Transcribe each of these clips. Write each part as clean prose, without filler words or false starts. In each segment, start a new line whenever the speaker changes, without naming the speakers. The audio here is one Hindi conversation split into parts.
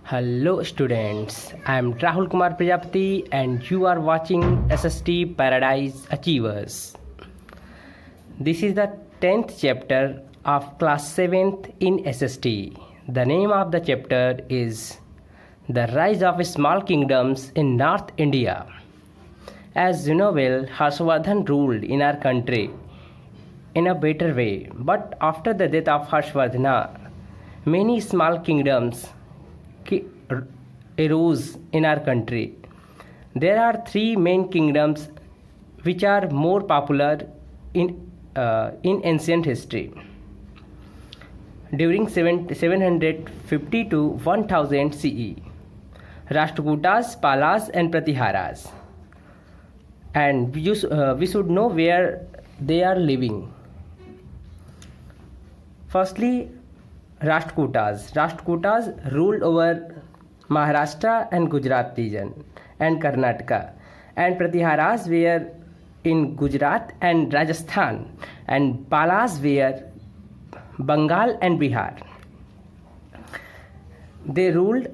Hello students, I am Rahul Kumar Prajapati and you are watching SST Paradise Achievers. This is the 10th chapter of class 7th in SST. The name of the chapter is The Rise of Small Kingdoms in North India. As you know well, Harshvardhan ruled in our country in a better way, but after the death of Harshvardhana, many small kingdoms arose in our country. There are three main kingdoms which are more popular in ancient history. During 750 to 1000 CE, Rashtrakutas, Palas and Pratiharas. And we should know where they are living. Firstly, Rashtrakutas. Rashtrakutas ruled over Maharashtra and Gujarat region and Karnataka, and Pratiharas were in Gujarat and Rajasthan, and Palas were Bengal and Bihar. They ruled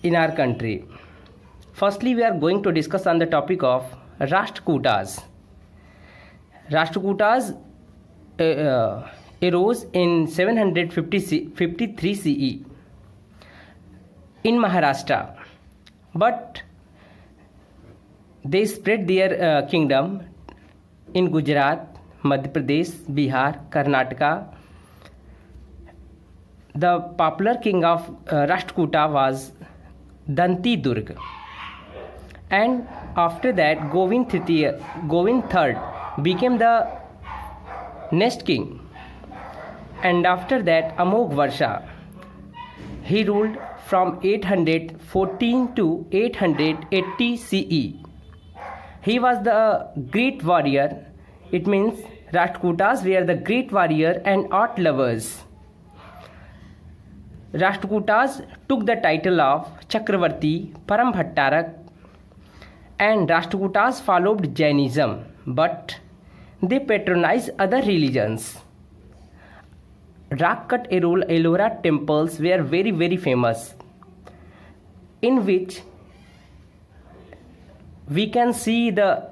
in our country. Firstly, we are going to discuss on the topic of Rashtrakutas. Rashtrakutas arose in 753 CE in Maharashtra, but they spread their kingdom in Gujarat, Madhya Pradesh, Bihar, Karnataka. The popular king of Rashtrakuta was Danti Durg, and after that Govind III became the next king. And after that Amogh Varsha, he ruled from 814 to 880 CE. He was the great warrior. It means Rashtrakutas were the great warrior and art lovers. Rashtrakutas took the title of Chakravarti Parambhattarak, and Rashtrakutas followed Jainism, but they patronized other religions. Rock-cut Ellora temples were very famous, in which we can see the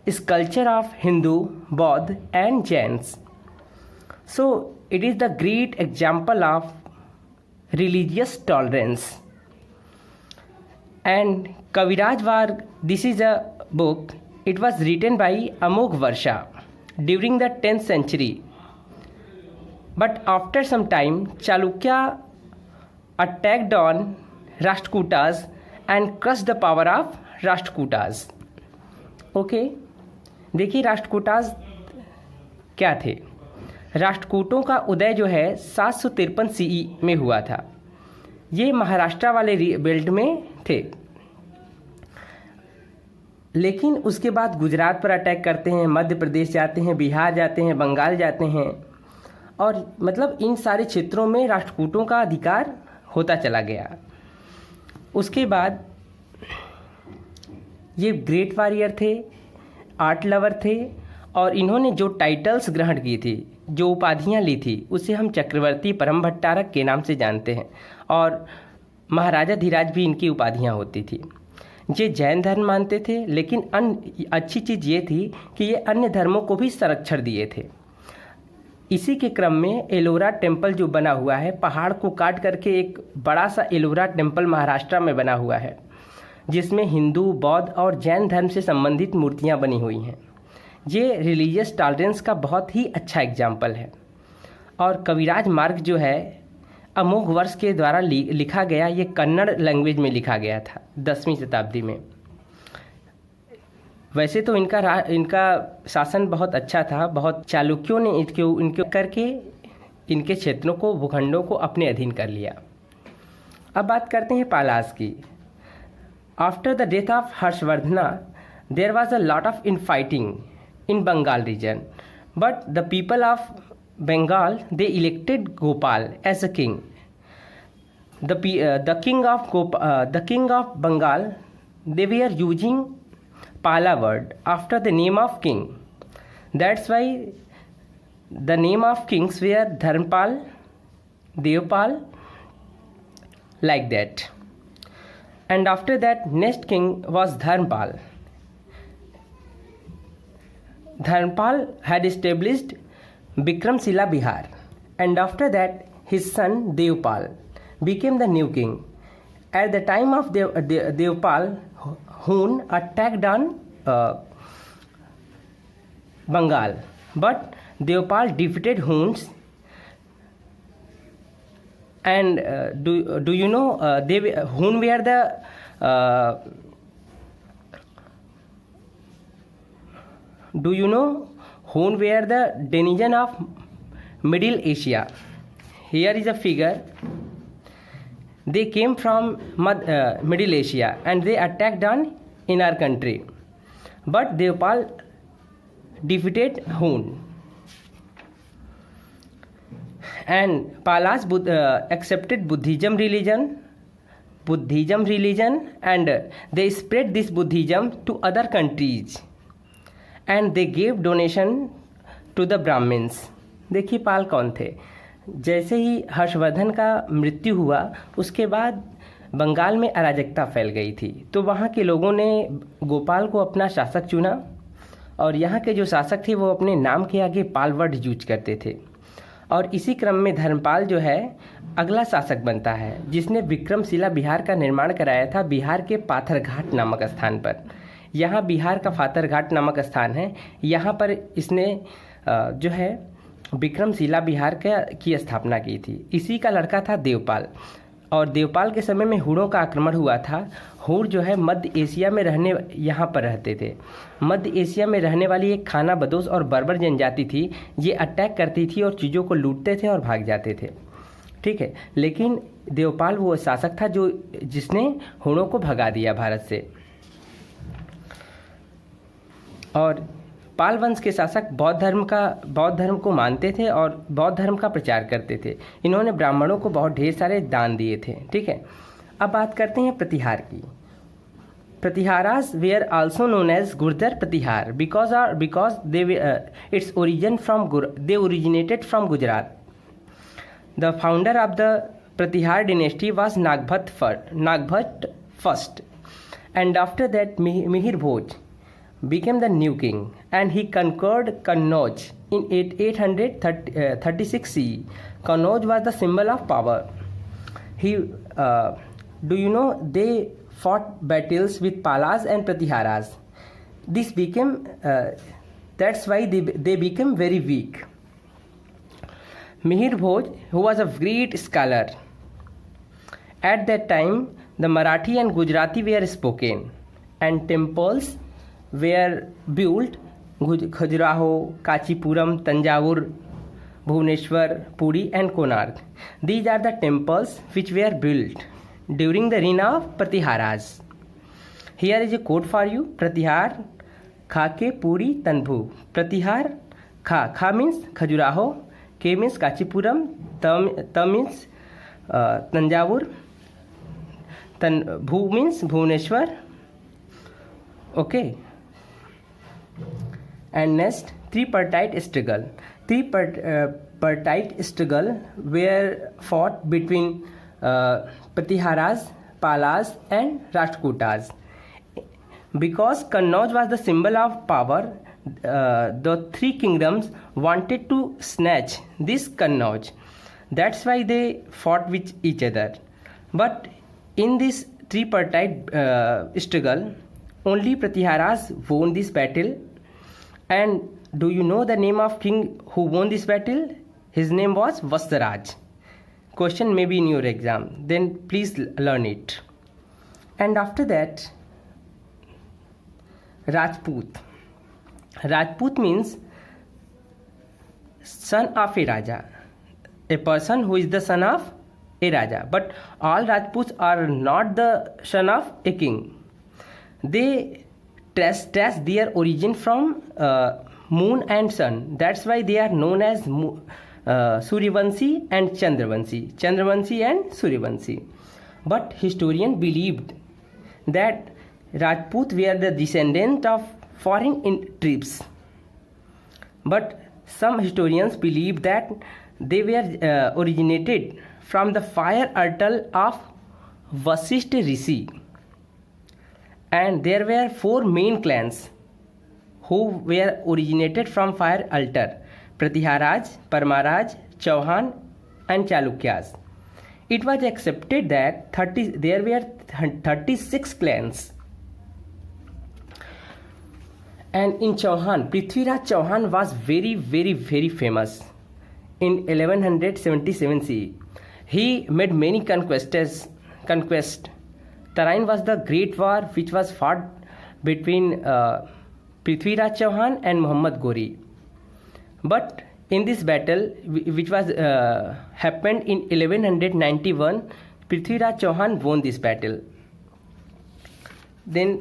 sculpture of Hindu, Bodh and Jains. So it is the great example of religious tolerance. And Kaviraj Var, this is a book. It was written by Amogh Varsha during the 10th century. But after some time, Chalukya attacked on Rashtrakutas and crushed the power of Rashtrakutas. Okay, देखिए राष्ट्रकूटास क्या थे. राष्ट्रकूटों का उदय जो है 753 CE में हुआ था. ये महाराष्ट्र वाले बेल्ट में थे, लेकिन उसके बाद गुजरात पर अटैक करते हैं, मध्य प्रदेश जाते हैं, बिहार जाते हैं, बंगाल जाते हैं, और मतलब इन सारे क्षेत्रों में राष्ट्रकूटों का अधिकार होता चला गया. उसके बाद ये ग्रेट वॉरियर थे, आर्ट लवर थे, और इन्होंने जो टाइटल्स ग्रहण की थी, जो उपाधियां ली थी, उसे हम चक्रवर्ती परमभट्टारक के नाम से जानते हैं, और महाराजा धीराज भी इनकी उपाधियां होती थी. ये जैन धर्म मानते थे, लेकिन अच्छी चीज़ ये थी कि ये अन्य धर्मों को भी संरक्षण दिए थे. इसी के क्रम में एलोरा टेम्पल जो बना हुआ है, पहाड़ को काट करके एक बड़ा सा एलोरा टेम्पल महाराष्ट्र में बना हुआ है, जिसमें हिंदू, बौद्ध और जैन धर्म से संबंधित मूर्तियां बनी हुई हैं. ये रिलीजियस टॉलरेंस का बहुत ही अच्छा एग्जाम्पल है. और कविराज मार्ग जो है अमोघ वर्ष के द्वारा लिखा गया, ये कन्नड़ लैंग्वेज में लिखा गया था 10वीं शताब्दी में. वैसे तो इनका शासन बहुत अच्छा था. बहुत चालुक्यों ने इनके करके इनके क्षेत्रों को, भूखंडों को अपने अधीन कर लिया. अब बात करते हैं पालास की. After the death of Harshavardhana there was a lot of infighting in Bengal region, but the people of Bengal they elected Gopal as a king. The king of Bengal, they were using Pala word after the name of king. That's why the name of kings were Dharmpal, Devpal, like that. And after that, next king was Dharmpal. Dharmpal had established Bikramshila Bihar, and after that his son Devpal became the new king. At the time of Devpal, Hun attacked on Bengal, but Devpal defeated Huns. And do you know Hun were the do you know Hun were the denizens of Middle Asia? Here is a figure. They came from Middle Asia and they attacked on in our country, but Devpal defeated Hun. And Palas accepted Buddhism religion, and they spread this Buddhism to other countries, and they gave donation to the Brahmins. देखिए पाल कौन थे. जैसे ही हर्षवर्धन का मृत्यु हुआ उसके बाद बंगाल में अराजकता फैल गई थी, तो वहाँ के लोगों ने गोपाल को अपना शासक चुना, और यहाँ के जो शासक थे वो अपने नाम के आगे पाल वर्ड यूज करते थे. और इसी क्रम में धर्मपाल जो है अगला शासक बनता है, जिसने विक्रमशिला बिहार का निर्माण कराया था बिहार के पाथरघाट नामक स्थान पर. यहाँ बिहार का पाथरघाट नामक स्थान है, यहाँ पर इसने जो है विक्रमशिला बिहार की स्थापना की थी. इसी का लड़का था देवपाल, और देवपाल के समय में हुड़ों का आक्रमण हुआ था. हुड़ जो है मध्य एशिया में यहाँ पर रहते थे. मध्य एशिया में रहने वाली एक खाना बदोश और बर्बर जनजाति थी. ये अटैक करती थी और चीज़ों को लूटते थे और भाग जाते थे. ठीक है, लेकिन देवपाल वो शासक था जिसने हुड़ों को भगा दिया भारत से. और पाल वंश के शासक बौद्ध धर्म को मानते थे और बौद्ध धर्म का प्रचार करते थे. इन्होंने ब्राह्मणों को बहुत ढेर सारे दान दिए थे. ठीक है, अब बात करते हैं प्रतिहार की. Pratiharas were also known as Gurjara Pratihara because it's they originated from Gujarat. The founder of the Pratihara dynasty was Nagabhata first, and after that Mihir Bhoj became the new king, and he conquered Kannauj in 836 CE. Kannauj was the symbol of power. Do you know they fought battles with Palas and Pratiharas? This became that's why they became very weak. Mihir Bhoj, who was a great scholar, at that time the Marathi and Gujarati were spoken, and temples were built. Khajuraho, Kachipuram, Tanjavur, Bhubaneswar, Puri and Konark. These are the temples which were built during the reign of Pratiharas. Here is a quote for you. Pratihar Khake Puri Tanbhu. Pratihar Kha means Khajuraho, K means Kachipuram, Ta means Tanjavur, Bhu means Bhubaneswar. Okay. And next, tripartite struggle. Tripartite struggle were fought between Pratiharas, Palas and Rashtrakutas. Because Kannauj was the symbol of power, the three kingdoms wanted to snatch this Kannauj. That's why they fought with each other. But in this tripartite struggle, only Pratiharas won this battle. And do you know the name of king who won this battle? His name was Vastaraj. Question may be in your exam, then please learn it. And after that, Rajput. Rajput means son of a Raja, a person who is the son of a Raja. But all Rajputs are not the son of a king. They trace their origin from moon and sun. That's why they are known as Suryavanshi and Chandravanshi and Suryavanshi. But historians believed that Rajput were the descendant of foreign tribes. But some historians believe that they were originated from the fire idol of Vashishtha Rishi, and there were 4 main clans who were originated from fire altar: Pratiharaj, Parmaraj, Chauhan and Chalukyas. It was accepted that there were 36 clans. And in Chauhan, Prithviraj Chauhan was very famous in 1177 CE. He made many conquests. Tarain was the great war which was fought between Prithviraj Chauhan and Muhammad Ghori. But in this battle, which was happened in 1191, Prithviraj Chauhan won this battle. Then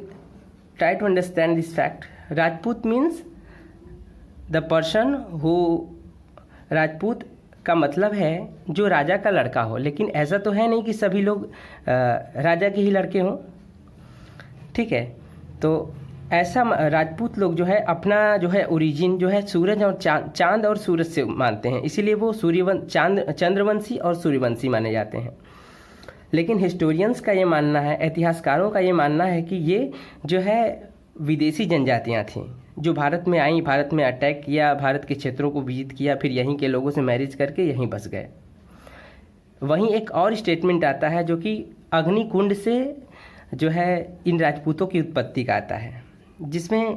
try to understand this fact. Rajput means the person who, Rajput का मतलब है जो राजा का लड़का हो, लेकिन ऐसा तो है नहीं कि सभी लोग राजा के ही लड़के हों, ठीक है। तो ऐसा राजपूत लोग जो है अपना जो है ओरिजिन जो है सूरज और चांद और सूरज से मानते हैं, इसीलिए वो चंद्रवंशी और सूर्यवंशी माने जाते हैं। लेकिन हिस्टोरियंस का ये मानना है, इतिहासकारों का ये मानना है कि ये जो है विदेशी जनजातियाँ थीं जो भारत में आई, भारत में अटैक किया, भारत के क्षेत्रों को विजिट किया, फिर यहीं के लोगों से मैरिज करके यहीं बस गए। वहीं एक और स्टेटमेंट आता है जो कि अग्निकुंड से जो है इन राजपूतों की उत्पत्ति का आता है, जिसमें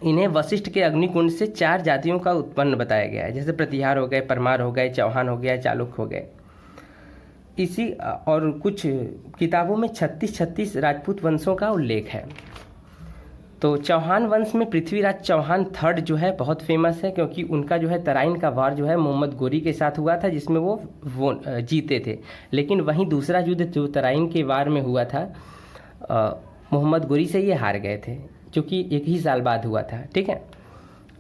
इन्हें वशिष्ठ के अग्निकुंड से 4 जातियों का उत्पन्न बताया गया है, जैसे प्रतिहार हो गए, परमार हो गए, चौहान हो गया, चालुक्य हो गए। इसी और कुछ किताबों में 36 राजपूत वंशों का उल्लेख है। तो चौहान वंश में पृथ्वीराज चौहान थर्ड जो है बहुत फेमस है, क्योंकि उनका जो है तराइन का वार जो है मोहम्मद गोरी के साथ हुआ था, जिसमें वो जीते थे। लेकिन वहीं दूसरा युद्ध जो तराइन के वार में हुआ था मोहम्मद गोरी से ये हार गए थे, जो कि 1 ही साल बाद हुआ था, ठीक है।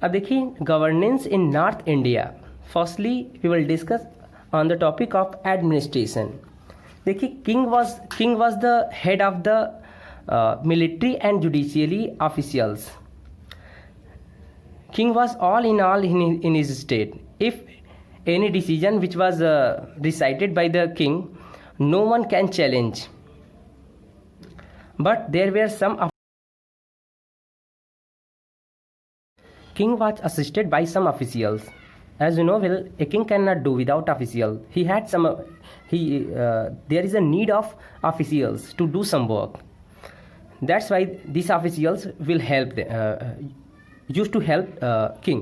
अब देखिए governance in North India. Firstly we will discuss on the topic of administration. देखिए king was the head of the military and judiciary officials. King was all in his state. If any decision which was decided by the king, no one can challenge. But there were some king was assisted by some officials. As you know well, a king cannot do without official. He had some there is a need of officials to do some work. That's why these officials will help used to help king.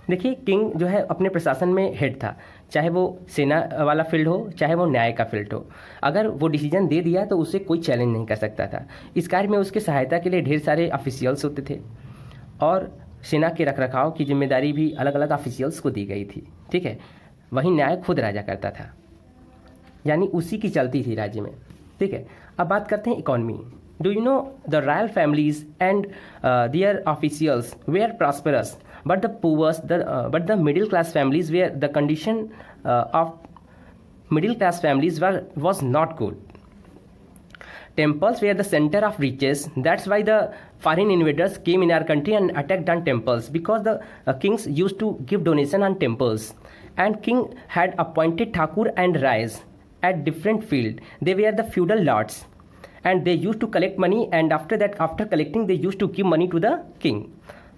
देखिए किंग जो है अपने प्रशासन में हेड था, चाहे वो सेना वाला फील्ड हो, चाहे वो न्याय का फील्ड हो। अगर वो डिसीजन दे दिया तो उसे कोई चैलेंज नहीं कर सकता था। इस कार्य में उसके सहायता के लिए ढेर सारे ऑफिशियल्स होते थे और सेना के रखरखाव की जिम्मेदारी भी अलग अलग ऑफिशियल्स को दी गई थी, ठीक है। वहीं न्याय खुद राजा करता था, यानी उसी की चलती थी राज्य में, ठीक है। अब बात करते हैं economy. Do you know the royal families and their officials were prosperous, but the middle class families were the condition of middle class families was not good. Temples were the center of riches. That's why the foreign invaders came in our country and attacked on temples, because the kings used to give donation on temples, and king had appointed Thakur and Rais at different field. They were the feudal lords. And they used to collect money, and after collecting they used to give money to the king.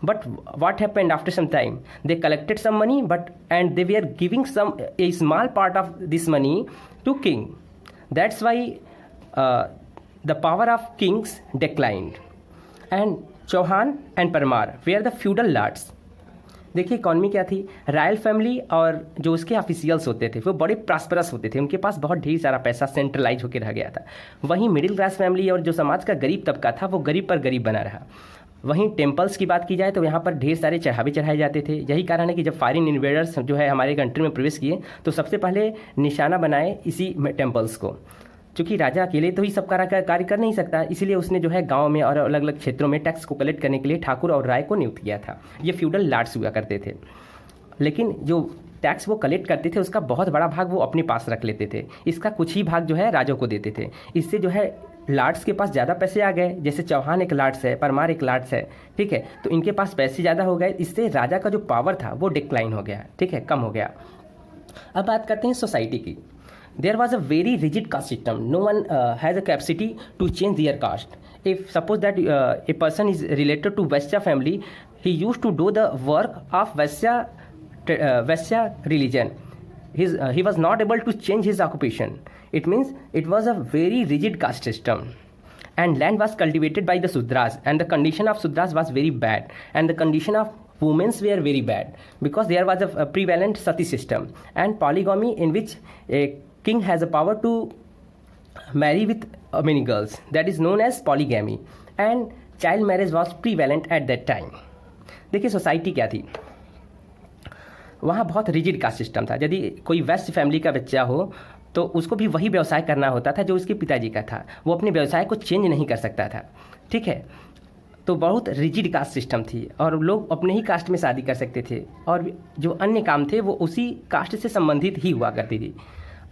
But what happened after some time? They collected some money, and they were giving a small part of this money to king. That's why the power of kings declined. And Chauhan and Parmar were the feudal lords. देखिए इकॉनमी क्या थी, रॉयल फैमिली और जो उसके ऑफिशियल्स होते थे वो बड़े प्रॉस्परस होते थे, उनके पास बहुत ढेर सारा पैसा सेंट्रलाइज होकर रह गया था। वहीं मिडिल क्लास फैमिली और जो समाज का गरीब तबका था वो गरीब पर गरीब बना रहा। वहीं टेम्पल्स की बात की जाए तो यहाँ पर ढेर सारे चढ़ावे चढ़ाए जाते थे। यही कारण है कि जब फॉरेन इन्वेडर्स जो है हमारे कंट्री में प्रवेश किए तो सबसे पहले निशाना बनाए इसी टेम्पल्स को। चूँकि राजा अकेले तो ही सब कार्य कर नहीं सकता, इसलिए उसने जो है गांव में और अलग अलग क्षेत्रों में टैक्स को कलेक्ट करने के लिए ठाकुर और राय को नियुक्त किया था। ये फ्यूडल लॉर्ड्स हुआ करते थे, लेकिन जो टैक्स वो कलेक्ट करते थे उसका बहुत बड़ा भाग वो अपने पास रख लेते थे, इसका कुछ ही भाग जो है राजा को देते थे। इससे जो है लॉर्ड्स के पास ज़्यादा पैसे आ गए, जैसे चौहान एक लॉर्ड्स है, परमार एक लॉर्ड्स है, ठीक है। तो इनके पास पैसे ज़्यादा हो गए, इससे राजा का जो पावर था वो डिक्लाइन हो गया, ठीक है, कम हो गया। अब बात करते हैं सोसाइटी की। there was a very rigid caste system. No one has a capacity to change their caste. If suppose that a person is related to Vaishya family, he used to do the work of Vaishya religion. He was not able to change his occupation. It means it was a very rigid caste system. And land was cultivated by the Sudras, and the condition of Sudras was very bad, and the condition of women were very bad, because there was a prevalent sati system and polygamy, in which a king has a power to marry with many girls. That is known as polygamy, and child marriage was prevalent at that time. देखिए सोसाइटी क्या थी, वहाँ बहुत रिजिड कास्ट सिस्टम था. यदि कोई वेस्ट फैमिली का बच्चा हो तो उसको भी वही व्यवसाय करना होता था जो उसके पिताजी का था. वो अपने व्यवसाय को चेंज नहीं कर सकता था. ठीक है, तो बहुत रिजिड कास्ट सिस्टम थी, और लोग अपने ही कास्ट में शादी कर सकते थे, और जो अन्य काम थे वो उसी कास्ट से संबंधित ही हुआ करती थी.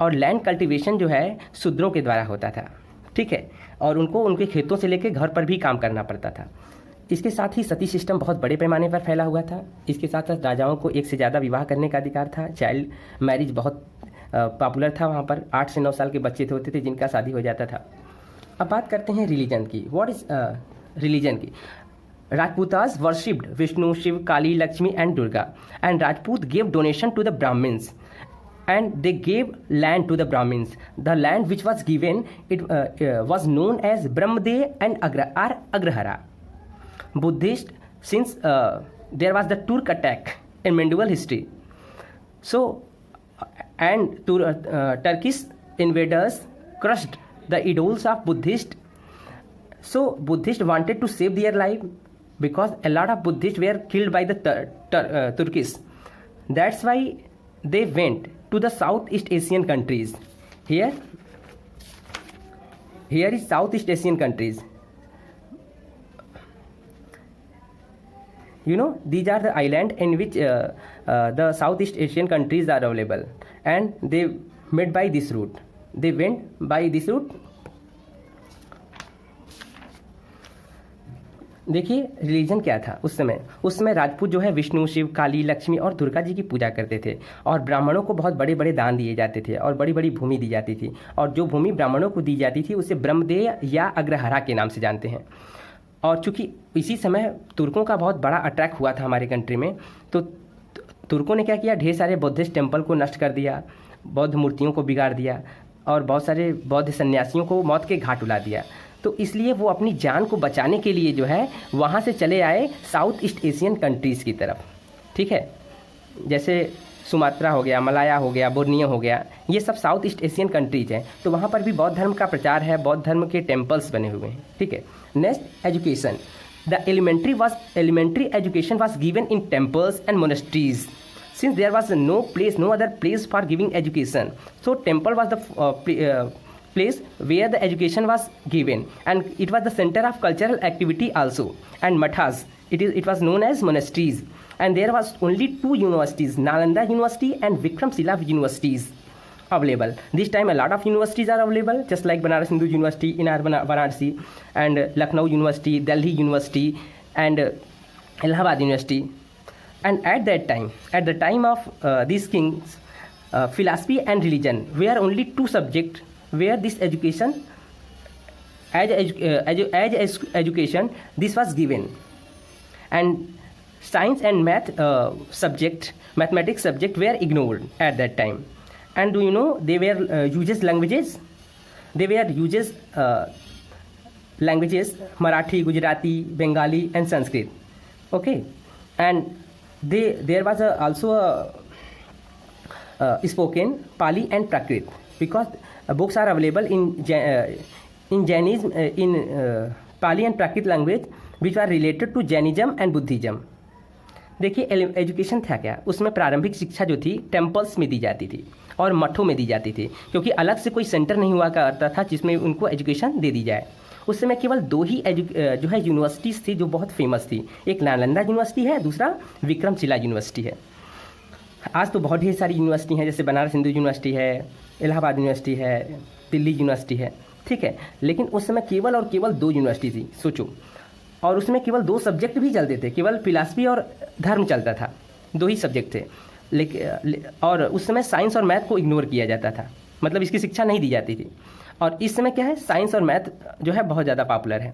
और लैंड कल्टीवेशन जो है शूद्रों के द्वारा होता था. ठीक है, और उनको उनके खेतों से लेकर घर पर भी काम करना पड़ता था. इसके साथ ही सती सिस्टम बहुत बड़े पैमाने पर फैला हुआ था. इसके साथ साथ राजाओं को एक से ज़्यादा विवाह करने का अधिकार था. चाइल्ड मैरिज बहुत पॉपुलर था वहाँ पर. 8 से 9 साल के बच्चे होते थे जिनका शादी हो जाता था. अब बात करते हैं रिलीजन की. व्हाट इज रिलीजन की. Rajputas worshipped Vishnu, Shiv, Kali, Lakshmi and Durga, and Rajput gave donation to the Brahmins, and they gave land to the Brahmins. The land which was given, it was known as Brahmadev and Agrahara. Buddhist, since there was the Turk attack in medieval history, so and Turkish invaders crushed the idols of Buddhist. So Buddhists wanted to save their life, because a lot of Buddhists were killed by the Turkish. That's why they went to the Southeast Asian countries. Here is Southeast Asian countries. You know, these are the island in which the Southeast Asian countries are available, and they met by this route. They went by this route. देखिए रिलीजन क्या था उस समय राजपूत जो है विष्णु, शिव, काली, लक्ष्मी और दुर्गा जी की पूजा करते थे, और ब्राह्मणों को बहुत बड़े बड़े दान दिए जाते थे, और बड़ी बड़ी भूमि दी जाती थी, और जो भूमि ब्राह्मणों को दी जाती थी उसे ब्रह्मदेव या अग्रहारा के नाम से जानते हैं. और चूँकि इसी समय तुर्कों का बहुत बड़ा अटैक हुआ था हमारे कंट्री में, तो तुर्कों ने क्या किया, ढेर सारे बौद्धिस्ट टेम्पल को नष्ट कर दिया, बौद्ध मूर्तियों को बिगाड़ दिया, और बहुत सारे बौद्ध सन्यासियों को मौत के घाट उला दिया. तो इसलिए वो अपनी जान को बचाने के लिए जो है वहाँ से चले आए साउथ ईस्ट एशियन कंट्रीज़ की तरफ. ठीक है, जैसे सुमात्रा हो गया, मलाया हो गया, बोर्नियो हो गया, ये सब साउथ ईस्ट एशियन कंट्रीज हैं. तो वहाँ पर भी बौद्ध धर्म का प्रचार है, बौद्ध धर्म के टेम्पल्स बने हुए हैं. ठीक है. Next, education. The elementary education was given in temples and monasteries. Since there was no other place for giving education, so temple was the place where the education was given, and it was the center of cultural activity also. And mathas, it was known as monasteries, and there was only 2 universities, Nalanda University and Vikramshila universities available. This time a lot of universities are available, just like Banaras Hindu University in Varanasi, and Lucknow University, Delhi University, and Allahabad University. And at the time of these kings, philosophy and religion were only 2 subjects where this education, education, this was given. And science and mathematics subject were ignored at that time. And do you know they were uses languages? They were uses languages Marathi, Gujarati, Bengali, and Sanskrit. Okay, and there was also a spoken Pali and Prakrit, because books are available in Jainism, in Pali and Prakrit language, which are related to Jainism and Buddhism. देखिए एजुकेशन था क्या, उसमें प्रारंभिक शिक्षा जो थी टेम्पल्स में दी जाती थी और मठों में दी जाती थी, क्योंकि अलग से कोई सेंटर नहीं हुआ करता था जिसमें उनको एजुकेशन दे दी जाए. उस समय केवल 2 ही जो है यूनिवर्सिटीज़ थी जो बहुत फेमस थी. एक नालंदा यूनिवर्सिटी है, दूसरा विक्रमशिला यूनिवर्सिटी है. आज तो बहुत ढेर सारी यूनिवर्सिटी हैं, जैसे बनारस हिंदू यूनिवर्सिटी है, इलाहाबाद यूनिवर्सिटी है, दिल्ली यूनिवर्सिटी है. ठीक है, लेकिन उस समय केवल और केवल 2 यूनिवर्सिटी थी, सोचो. और उसमें केवल 2 सब्जेक्ट भी चलते थे, केवल फिलासफी और धर्म चलता था, 2 ही सब्जेक्ट थे. लेकिन और उस समय साइंस और मैथ को इग्नोर किया जाता था. मतलब इसकी शिक्षा नहीं दी जाती थी। और इस समय क्या है, साइंस और मैथ जो है बहुत ज़्यादा पॉपुलर है,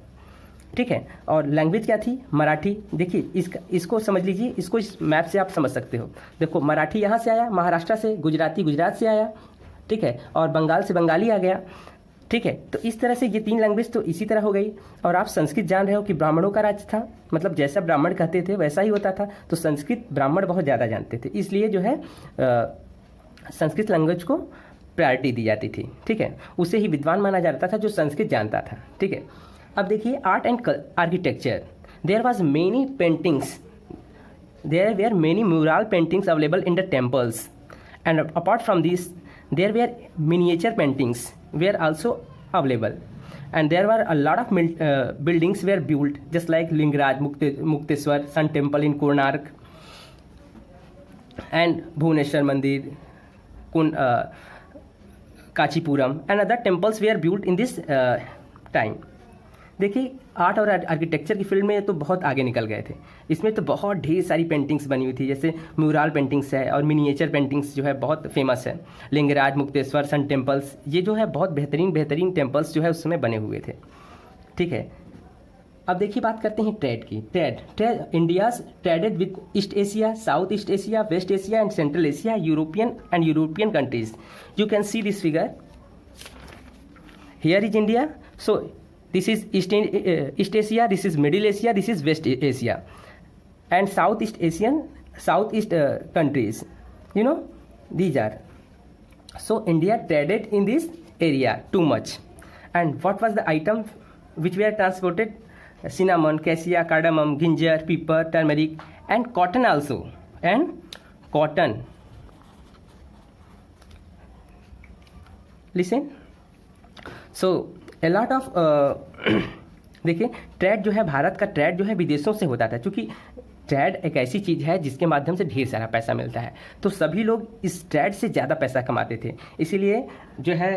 ठीक है। और लैंग्वेज क्या थी, मराठी। देखिए इसको समझ लीजिए, इसको इस मैप से आप समझ सकते हो। देखो मराठी यहाँ से आया, महाराष्ट्र से, गुजराती गुजरात से आया, ठीक है, और बंगाल से बंगाली आ गया, ठीक है। तो इस तरह से ये 3 लैंग्वेज तो इसी तरह हो गई। और आप संस्कृत जान रहे हो कि ब्राह्मणों का राज्य था, मतलब जैसा ब्राह्मण कहते थे वैसा ही होता था। तो संस्कृत ब्राह्मण बहुत ज़्यादा जानते थे, इसलिए जो है संस्कृत लैंग्वेज को प्रायोरिटी दी जाती थी, ठीक है। उसे ही विद्वान माना जाता था जो संस्कृत जानता था, ठीक है। अब देखिए art and architecture, there was many paintings, there were many mural paintings available in the temples, and apart from this there were miniature paintings were also available, and there were a lot of buildings were built just like Lingaraj, Mukteswar Sun Temple in Konark, and Bhubaneswar Mandir, Kachipuram, and other temples were built in this time. देखिए आर्ट और आर्किटेक्चर की फील्ड में तो बहुत आगे निकल गए थे। इसमें तो बहुत ढेर सारी पेंटिंग्स बनी हुई थी, जैसे म्यूरल पेंटिंग्स है और मिनिएचर पेंटिंग्स जो है बहुत फेमस है। लिंगराज, मुक्तेश्वर, सन टेम्पल्स, ये जो है बहुत बेहतरीन टेम्पल्स जो है उस समय बने हुए थे, ठीक है। अब देखिए बात करते हैं ट्रेड की। Trade India's traded with East Asia, South East Asia, West Asia and Central Asia, European countries. You can see this figure, here is India, so this is East Asia, this is Middle Asia, this is West Asia, and Southeast countries, you know, these are. So India traded in this area too much. And what was the item which were transported? Cinnamon, cassia, cardamom, ginger, pepper, turmeric, and cotton also, and cotton. Listen, so a lot of देखिए ट्रेड जो है, भारत का ट्रेड जो है विदेशों से होता था, क्योंकि ट्रेड एक ऐसी चीज़ है जिसके माध्यम से ढेर सारा पैसा मिलता है, तो सभी लोग इस ट्रेड से ज़्यादा पैसा कमाते थे, इसीलिए जो है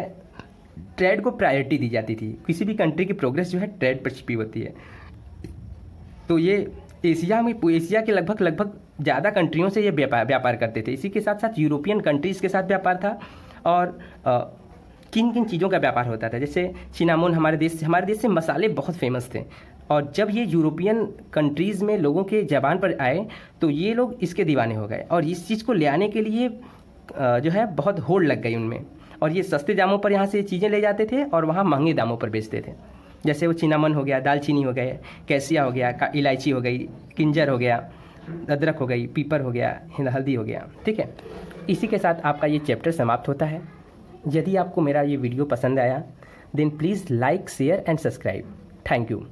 ट्रेड को प्रायोरिटी दी जाती थी। किसी भी कंट्री की प्रोग्रेस जो है ट्रेड पर छिपी होती है। तो ये एशिया के लगभग ज़्यादा कंट्रियों से ये व्यापार करते थे। इसी के साथ साथ यूरोपियन कंट्रीज़ के साथ व्यापार था। और किन किन चीज़ों का व्यापार होता था, जैसे सिनामोन हमारे देश से मसाले बहुत फेमस थे। और जब ये यूरोपियन कंट्रीज़ में लोगों के ज़बान पर आए तो ये लोग इसके दीवाने हो गए, और इस चीज़ को ले आने के लिए जो है बहुत होड़ लग गई उनमें, और ये सस्ते दामों पर यहाँ से चीज़ें ले जाते थे और वहाँ महंगे दामों पर बेचते थे। जैसे वो चिनामन हो गया, दालचीनी हो गया, कैसिया हो गया, इलायची हो गई, किंजर हो गया, अदरक हो गई, पीपर हो गया, हल्दी हो गया, ठीक है। इसी के साथ आपका ये चैप्टर समाप्त होता है। यदि आपको मेरा ये वीडियो पसंद आया then please like, share and subscribe. Thank you.